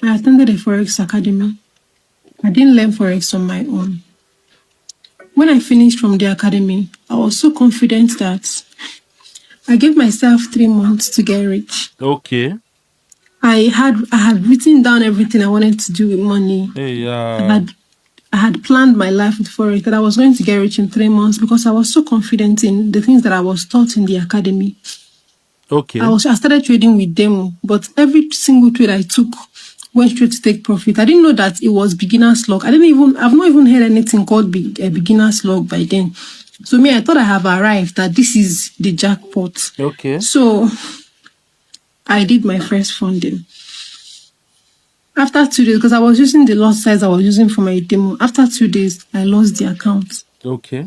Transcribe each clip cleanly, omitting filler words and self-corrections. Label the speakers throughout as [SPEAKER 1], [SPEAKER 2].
[SPEAKER 1] I attended a Forex academy. I didn't learn Forex on my own. When I finished from the academy, I was so confident that I gave myself 3 months to get rich.
[SPEAKER 2] Okay.
[SPEAKER 1] I had written down everything I wanted to do with money.
[SPEAKER 2] Hey,
[SPEAKER 1] I had planned my life with Forex that I was going to get rich in 3 months because I was so confident in the things that I was taught in the academy.
[SPEAKER 2] okay.
[SPEAKER 1] I started trading with demo, but every single trade I took went straight to take profit. I didn't know that it was beginner's luck. I've not even heard anything called beginner's luck by then. So me, I thought I have arrived, that this is the jackpot.
[SPEAKER 2] Okay.
[SPEAKER 1] So I did my first funding. After 2 days, because I was using the lot size I was using for my demo, after 2 days, I lost the account.
[SPEAKER 2] Okay.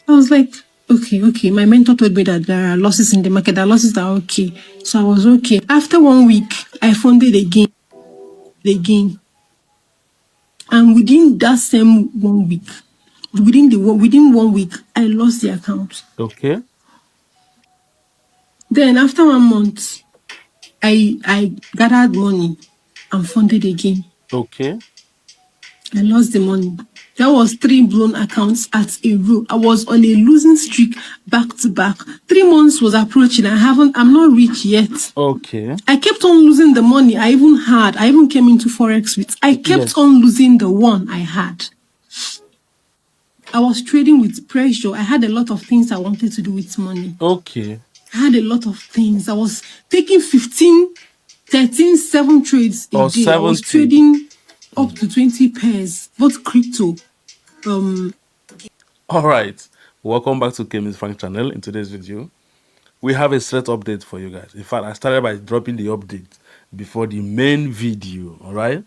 [SPEAKER 1] I was like, okay. My mentor told me that there are losses in the market, that losses are okay. So I was okay. After 1 week, I funded again. And within that same 1 week, within 1 week, I lost the account.
[SPEAKER 2] Okay.
[SPEAKER 1] Then after 1 month, I gathered money and funded again.
[SPEAKER 2] Okay.
[SPEAKER 1] I lost the money. That was 3 blown accounts at a row. I was on a losing streak back to back. 3 months was approaching. I'm not rich yet.
[SPEAKER 2] Okay.
[SPEAKER 1] I kept on losing the money I even came into Forex with. I kept on losing the one I had. I was trading with pressure. I had a lot of things I wanted to do with money.
[SPEAKER 2] Okay.
[SPEAKER 1] I had a lot of things. I was taking 15, 13, 7 trades a day.
[SPEAKER 2] 70.
[SPEAKER 1] I was trading up to 20 pairs, both crypto.
[SPEAKER 2] All right. Welcome back to Kemi's Frank channel. In today's video, we have a straight update for you guys. In fact, I started by dropping the update before the main video. All right.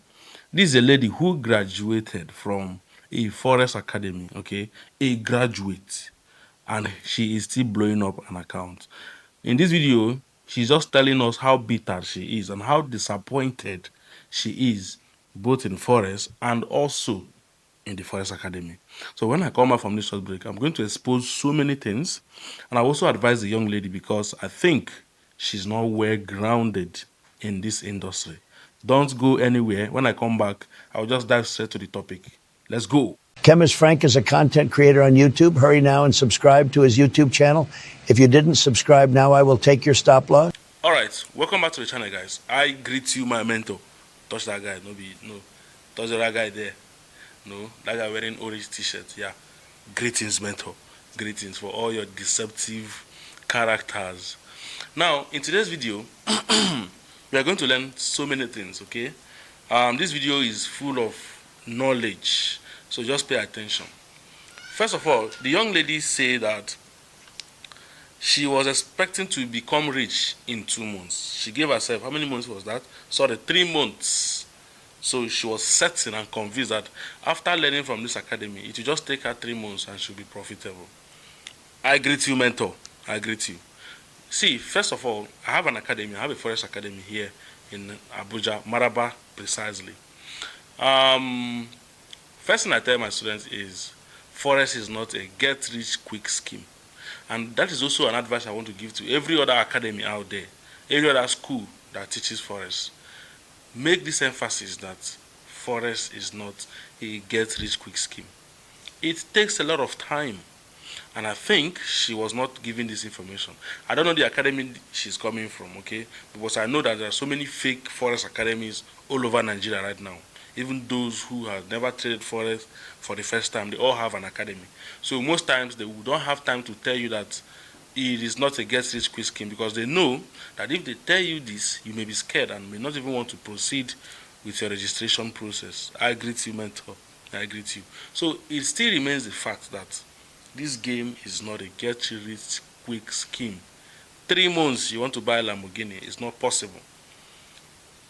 [SPEAKER 2] This is a lady who graduated from a Forex academy. Okay, a graduate, and she is still blowing up an account. In this video, she's just telling us how bitter she is and how disappointed she is, both in Forex and also in the Forex Academy. So when I come back from this short break, I'm going to expose so many things, and I also advise the young lady because I think she's not well grounded in this industry. Don't go anywhere. When I come back, I'll just dive straight to the topic. Let's go.
[SPEAKER 3] Chemist Frank is a content creator on YouTube. Hurry now and subscribe to his YouTube channel. If you didn't subscribe now, I will take your stop loss.
[SPEAKER 2] All right, welcome back to the channel, guys. I greet you, my mentor. Touch that guy, no. Touch that guy there. No, that guy wearing orange t-shirt. Yeah, greetings, mentor. Greetings for all your deceptive characters. Now, in today's video, we are going to learn so many things. Okay, this video is full of knowledge, so just pay attention. First of all, the young lady said that she was expecting to become rich in 2 months. She gave herself, how many months was that? Sorry, 3 months. So she was certain and convinced that after learning from this academy, it will just take her 3 months and she'll be profitable. I greet you, mentor. I greet you. See, first of all, I have an academy. I have a Forex academy here in Abuja, Maraba precisely. First thing I tell my students is Forex is not a get-rich-quick scheme. And that is also an advice I want to give to every other academy out there, every other school that teaches Forex. Make this emphasis that Forex is not a get-rich-quick scheme. It takes a lot of time, and I think she was not given this information. I don't know the academy she's coming from, okay? Because I know that there are so many fake Forex academies all over Nigeria right now. Even those who have never traded Forex for the first time, they all have an academy. So most times they don't have time to tell you that it is not a get-rich-quick scheme, because they know that if they tell you this, you may be scared and may not even want to proceed with your registration process. I greet you, mentor. I greet you. So it still remains the fact that this game is not a get-rich-quick scheme. 3 months you want to buy a Lamborghini, it's not possible.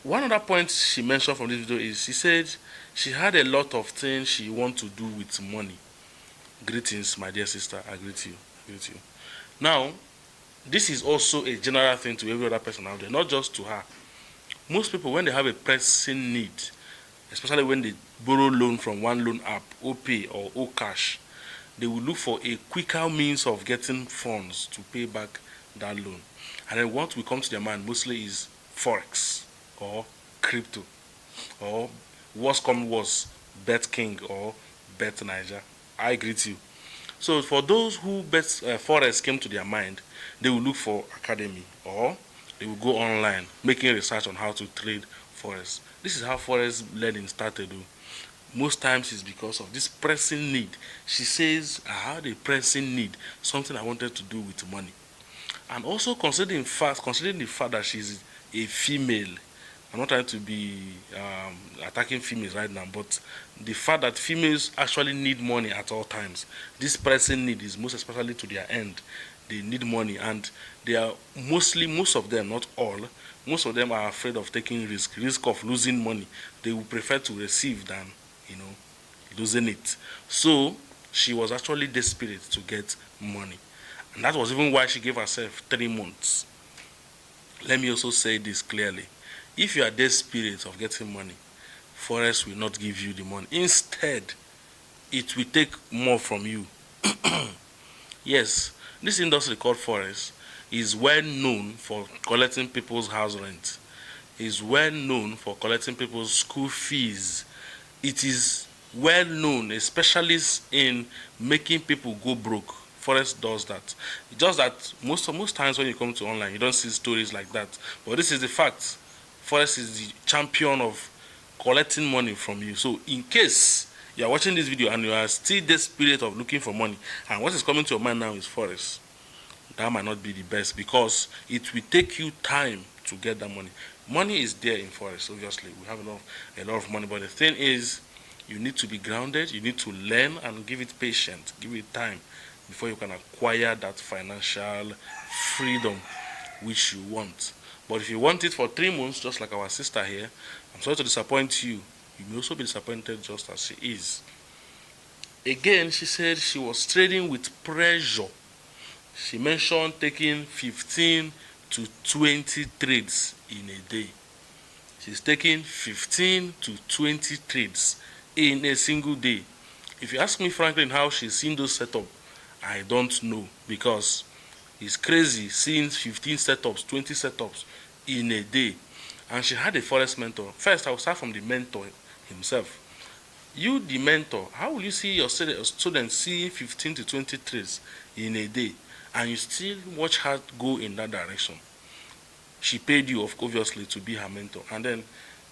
[SPEAKER 2] One other point she mentioned from this video is she said she had a lot of things she wants to do with money. Greetings, my dear sister. I greet you. I greet you. Now, this is also a general thing to every other person out there, not just to her. Most people, when they have a pressing need, especially when they borrow loan from one loan app, OPay or OCash, they will look for a quicker means of getting funds to pay back that loan. And then what will come to their mind mostly is Forex or crypto. or worst come worst, Bet King or Bet Niger. I greet you. So for those who bet Forex came to their mind, they will look for academy or they will go online making research on how to trade Forex. This is how Forex learning started. Most times it's because of this pressing need. She says, I had a pressing need, something I wanted to do with money. And also considering the fact that she's a female. I'm not trying to be attacking females right now, but the fact that females actually need money at all times, this pressing need is most especially to their end. They need money, and they are most of them, not all, most of them are afraid of taking risk of losing money. They would prefer to receive than, you know, losing it. So she was actually desperate to get money. And that was even why she gave herself 3 months. Let me also say this clearly. If you are desperate of getting money, Forex will not give you the money. Instead, it will take more from you. Yes, this industry called Forex is well known for collecting people's house rent. Is well known for collecting people's school fees. It is well known, especially in making people go broke. Forex does that. Just that most times when you come to online, you don't see stories like that. But this is the fact. Forex is the champion of collecting money from you. So in case you are watching this video and you are still desperate of looking for money, and what is coming to your mind now is Forex, that might not be the best because it will take you time to get that money. Money is there in Forex, obviously. We have a lot of money, but the thing is, you need to be grounded, you need to learn and give it patience, give it time before you can acquire that financial freedom which you want. But if you want it for 3 months, just like our sister here, I'm sorry to disappoint you. You may also be disappointed just as she is. Again, she said she was trading with pressure. She mentioned taking 15 to 20 trades in a day. She's taking 15 to 20 trades in a single day. If you ask me frankly how she's seen those setups, I don't know, because it's crazy seeing 15 setups, 20 setups in a day. And she had a Forex mentor. First, I will start from the mentor himself. You, the mentor, how will you see your students see 15 to 20 trades in a day and you still watch her go in that direction? She paid you, obviously, to be her mentor. And then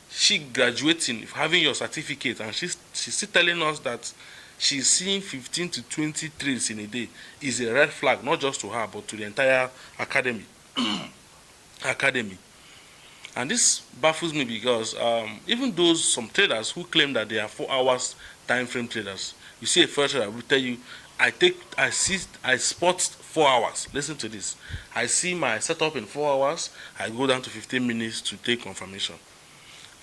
[SPEAKER 2] she graduating, having your certificate, and she's still telling us that she's seeing 15 to 20 trades in a day is a red flag, not just to her, but to the entire academy. academy. And this baffles me because even those some traders who claim that they are 4 hours time frame traders, you see a first trader will tell you, I spot 4 hours. Listen to this. I see my setup in 4 hours. I go down to 15 minutes to take confirmation.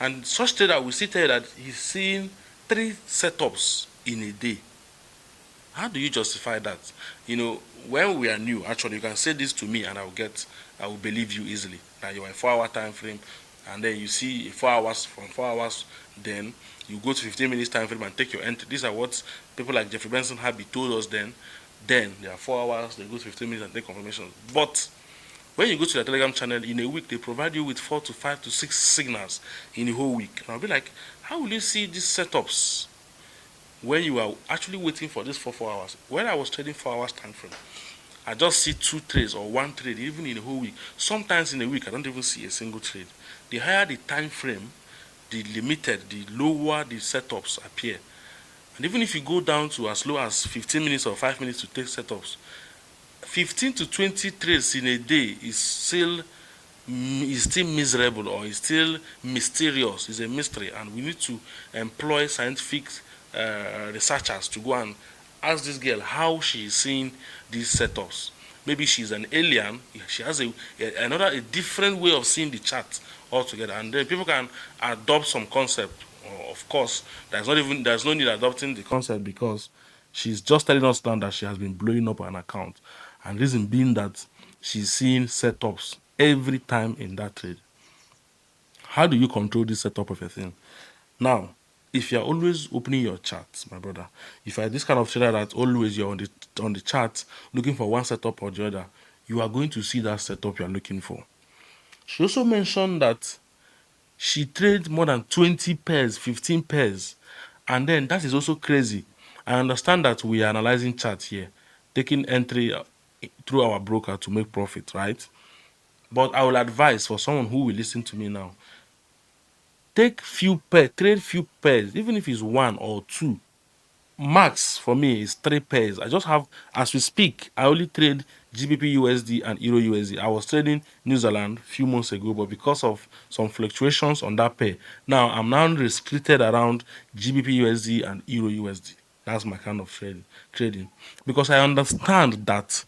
[SPEAKER 2] And such trader will still tell you that he's seeing 3 setups in a day. How do you justify that? You know, when we are new, actually, you can say this to me and I will believe you easily that you're a 4 hour time frame, and then you see 4 hours, from 4 hours, then you go to 15 minutes time frame and take your entry. These are what people like Jeffrey Benson Harvey told us then. Then there are 4 hours, they go to 15 minutes and take confirmation. But when you go to the Telegram channel in a week, they provide you with 4 to 5 to 6 signals in a whole week. And I'll be like, how will you see these setups when you are actually waiting for this for 4 hours? When I was trading 4 hours time frame, I just see 2 trades or 1 trade, even in a whole week. Sometimes in a week, I don't even see a single trade. The higher the time frame, the limited, the lower the setups appear. And even if you go down to as low as 15 minutes or 5 minutes to take setups, 15 to 20 trades in a day is still miserable, or is still mysterious. It's a mystery, and we need to employ scientific researchers to go and ask this girl how she is seeing these setups. Maybe she's an alien. She has a different way of seeing the chart altogether, and then people can adopt some concept. Of course, there's no need adopting the concept, because she's just telling us now that she has been blowing up an account, and reason being that she's seeing setups every time in that trade. How do you control this setup of a thing? Now, if you're always opening your charts, my brother, if you're this kind of trader that always you're on the chart looking for one setup or the other, you are going to see that setup you're looking for. She also mentioned that She trades more than 20 pairs, 15 pairs. And then that is also crazy. I understand that we are analyzing charts here, taking entry through our broker to make profit, right? But I will advise for someone who will listen to me now, take few pairs, trade few pairs, even if it's one or two. Max for me is 3 pairs. I just have, as we speak, I only trade GBP USD and Euro USD. I was trading New Zealand a few months ago, but because of some fluctuations on that pair, now I'm now restricted around GBP USD and Euro USD. That's my kind of trading. Because I understand that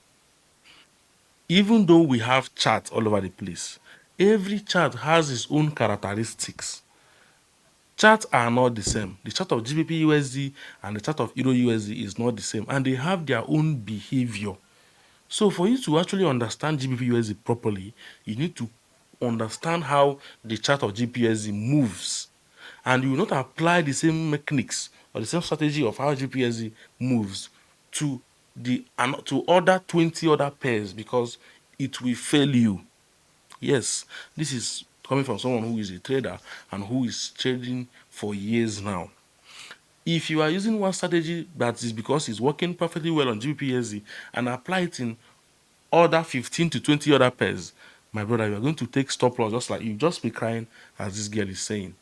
[SPEAKER 2] even though we have charts all over the place, every chart has its own characteristics. Charts are not the same. The chart of GBP USD and the chart of Euro USD is not the same, and they have their own behavior. So for you to actually understand GBP USD properly, you need to understand how the chart of GBP USD moves, and you will not apply the same mechanics or the same strategy of how GBP USD moves to to other 20 other pairs, because it will fail you. Yes, this is coming from someone who is a trader and who is trading for years now. If you are using one strategy that is because it's working perfectly well on GBPSD and apply it in other 15 to 20 other pairs, my brother, you are going to take stop loss just like you just be crying, as this girl is saying.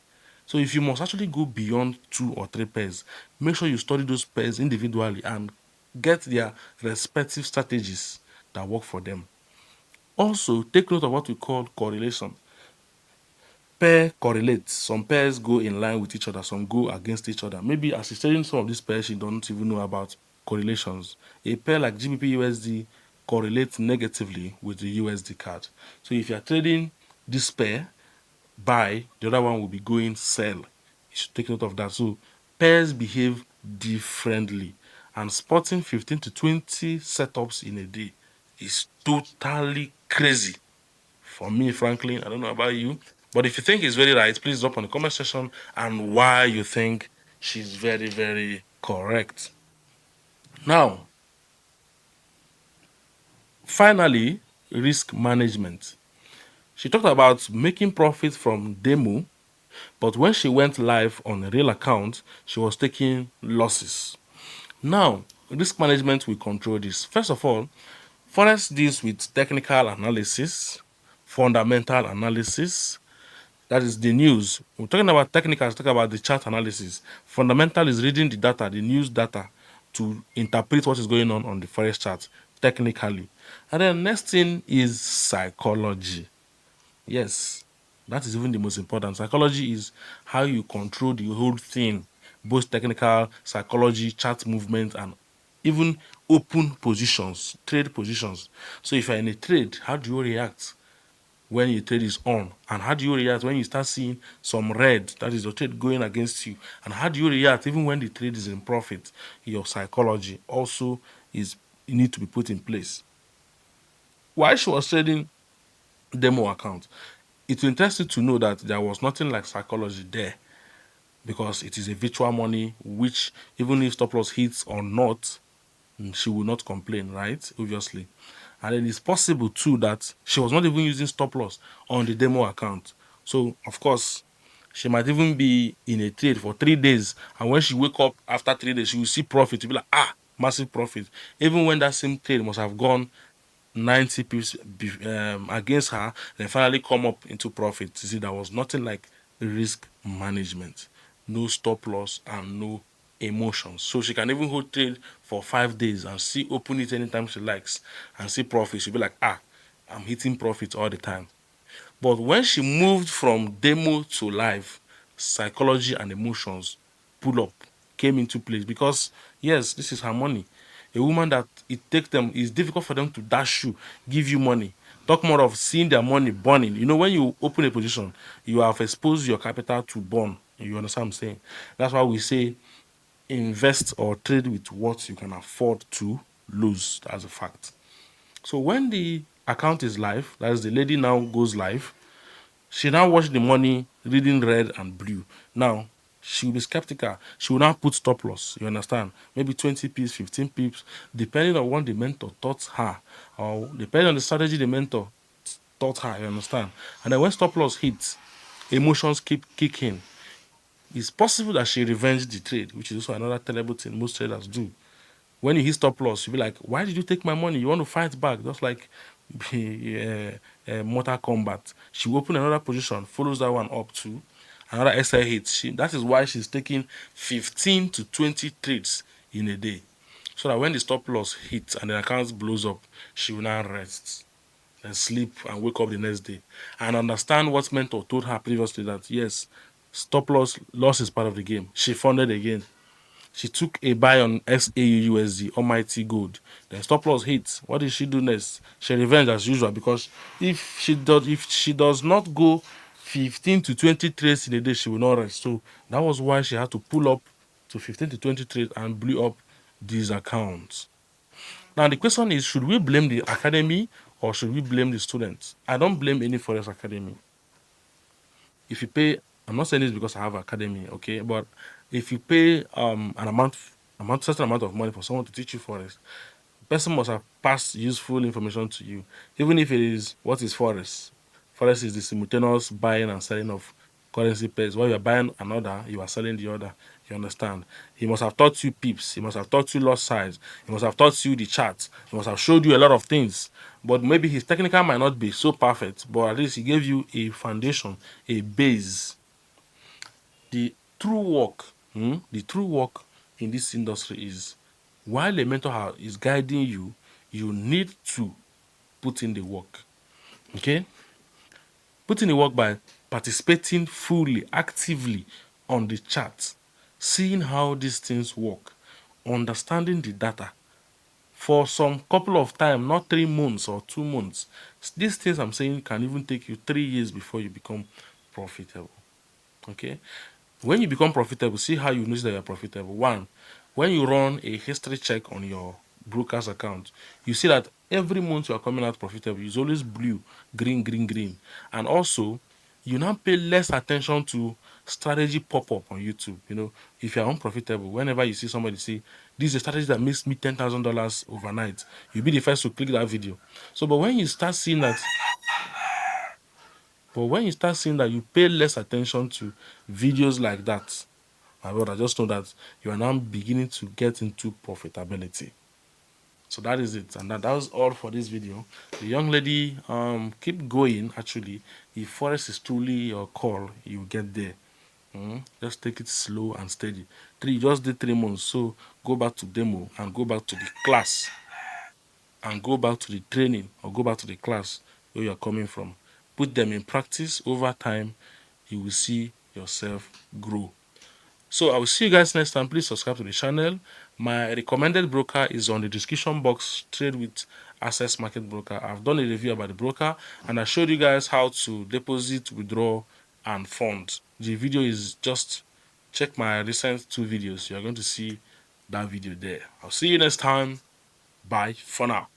[SPEAKER 2] So if you must actually go beyond 2 or 3 pairs, make sure you study those pairs individually and get their respective strategies that work for them. Also, take note of what we call correlation. Pair correlates. Some pairs go in line with each other, some go against each other. Maybe as you're studying some of these pairs, you don't even know about correlations. A pair like GBP USD correlates negatively with the USD card. So if you're trading this pair, buy, the other one will be going sell. You should take note of that. So pairs behave differently. And spotting 15 to 20 setups in a day is totally crazy. For me, Franklin, I don't know about you, but if you think it's very right, please drop on the comment section and why you think she's very, very correct. Now, finally, risk management. She talked about making profit from demo, but when she went live on a real account, she was taking losses. Now, risk management will control this. First of all, Forex deals with technical analysis, fundamental analysis. That is the news. We're talking about technical, talk about the chart analysis. Fundamental is reading the data, the news data, to interpret what is going on the Forex chart technically. And then next thing is psychology. Yes, that is even the most important. Psychology is how you control the whole thing, both technical, psychology, chart movement, and even open positions, trade positions. So if you're in a trade, how do you react when your trade is on? And how do you react when you start seeing some red, that is your trade going against you? And how do you react even when the trade is in profit? Your psychology also is need to be put in place. While she was trading demo account, it will interest you to know that there was nothing like psychology there, because it is a virtual money which, even if stop loss hits or not, she will not complain, right? Obviously. And then it's possible too that she was not even using stop loss on the demo account. So, of course, she might even be in a trade for 3 days. And when she wake up after 3 days, she will see profit. She'll be like, massive profit. Even when that same trade must have gone 90 pips against her, then finally come up into profit. You see, there was nothing like risk management, no stop loss, and no emotions. So she can even hold trade for 5 days and see open it anytime she likes and see profit. She'll be like, I'm hitting profit all the time. But when she moved from demo to live, psychology and emotions pull up, came into place, because yes, this is her money. A woman that it takes them, it's difficult for them to dash you, give you money. Talk more of seeing their money burning. You know, when you open a position, you have exposed your capital to burn. You understand what I'm saying? That's why we say invest or trade with what you can afford to lose, as a fact. So when the account is live, that is the lady now goes live, she now watch the money reading red and blue. Now, she will be skeptical. She will now put stop loss. You understand? Maybe 20 pips, 15 pips, depending on what the mentor taught her, or depending on the strategy the mentor taught her. You understand? And then when stop loss hits, emotions keep kicking. It's possible that she revenged the trade, which is also another terrible thing most traders do. When you hit stop loss, you'll be like, why did you take my money? You want to fight back. Just like Mortal Kombat. She will open another position, follows that one up to another SI hit. That is why she's taking 15 to 20 trades in a day. So that when the stop loss hits and the account blows up, she will now rest and sleep and wake up the next day and understand what mentor told her previously that yes, stop loss is part of the game. She funded again. She took a buy on XAUUSD, Almighty Gold. Then stop loss hits. What did she do next? She revenge as usual because if she does not go 15 to 20 trades in a day, she will not rest. So that was why she had to pull up to 15 to 20 trades and blew up these accounts. Now the question is, should we blame the academy or should we blame the students? I don't blame any Forex academy. If you pay, I'm not saying this because I have academy, okay, but if you pay certain amount of money for someone to teach you Forex, the person must have passed useful information to you, even if it is what is Forex. Forex is the simultaneous buying and selling of currency pairs. While you are buying another, you are selling the other. You understand? He must have taught you pips. He must have taught you lot size. He must have taught you the charts. He must have showed you a lot of things. But maybe his technical might not be so perfect, but at least he gave you a foundation, a base. The true work, the true work in this industry is while a mentor is guiding you, you need to put in the work. Okay? Put in the work by participating fully, actively on the chart, seeing how these things work, understanding the data for some couple of time, not 3 months or 2 months. These things I'm saying can even take you 3 years before you become profitable. Okay? When you become profitable, see how you notice that you're profitable. One, when you run a history check on your broker's account, you see that every month you are coming out profitable. It's always blue, green, green, green. And also, you now pay less attention to strategy pop up on YouTube. You know, if you're unprofitable, whenever you see somebody say, this is a strategy that makes me $10,000 overnight, you'll be the first to click that video. So, but when you start seeing that you pay less attention to videos like that, my brother, just know that you are now beginning to get into profitability. So that is it, and that was all for this video. The young lady, keep going. Actually, if Forex is truly your call, you get there. Just take it slow and steady. You just did 3 months, so go back to demo and go back to the class and go back to the training or go back to the class where you are coming from. Put them in practice over time. You will see yourself grow. So I will see you guys next time. Please subscribe to the channel. My recommended broker is on the description box. Trade with Access Market Broker. I've done a review about the broker and I showed you guys how to deposit, withdraw, and fund. The video is just check my recent 2 videos. You are going to see that video there. I'll see you next time. Bye for now.